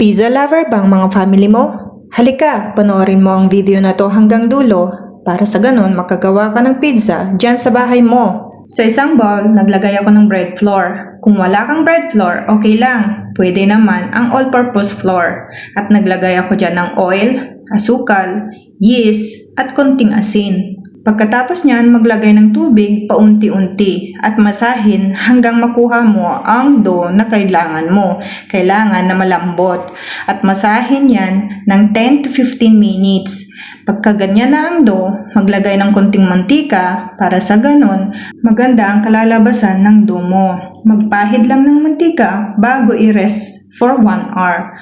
Pizza lover bang mga family mo? Halika, panoorin mo ang video na to hanggang dulo para sa ganon makagawa ka ng pizza dyan sa bahay mo. Sa isang bowl, naglagay ako ng bread flour. Kung wala kang bread flour, okay lang. Pwede naman ang all-purpose flour. At naglagay ako dyan ng oil, asukal, yeast, at konting asin. Pagkatapos niyan, maglagay ng tubig paunti-unti at masahin hanggang makuha mo ang dough na kailangan mo. Kailangan na malambot at masahin yan ng 10 to 15 minutes. Pagka ganyan na ang dough, maglagay ng konting mantika para sa ganon maganda ang kalalabasan ng dough mo. Magpahid lang ng mantika bago i-rest for 1 hour.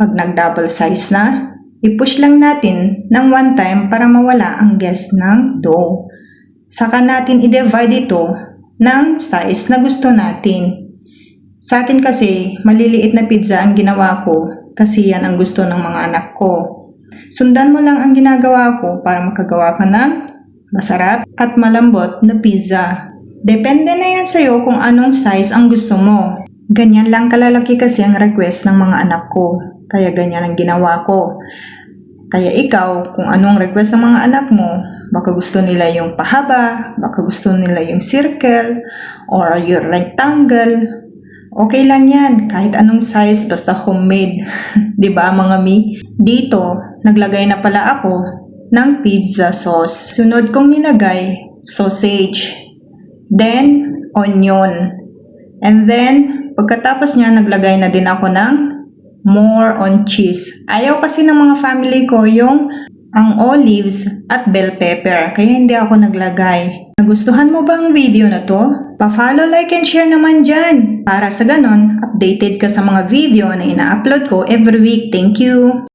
Pag nag-double size na, i-push lang natin ng 1 time para mawala ang gas ng dough. Saka natin i-divide ito ng size na gusto natin. Sa akin kasi, maliliit na pizza ang ginawa ko kasi yan ang gusto ng mga anak ko. Sundan mo lang ang ginagawa ko para makagawa ka ng masarap at malambot na pizza. Depende na yan sa'yo kung anong size ang gusto mo. Ganyan lang kalalaki kasi ang request ng mga anak ko. Kaya ganyan ang ginawa ko. Kaya ikaw, kung anong request ng mga anak mo, baka gusto nila yung pahaba, baka gusto nila yung circle, or yung rectangle. Okay lang yan, kahit anong size, basta homemade. Diba mga mi? Dito, naglagay na pala ako ng pizza sauce. Sunod kong nilagay, sausage. Then, onion. And then, pagkatapos niya, naglagay na din ako ng more on cheese. Ayaw kasi ng mga family ko yung ang olives at bell pepper. Kaya hindi ako naglagay. Nagustuhan mo ba ang video na to? Pa-follow, like, and share naman dyan. Para sa ganon, updated ka sa mga video na ina-upload ko every week. Thank you!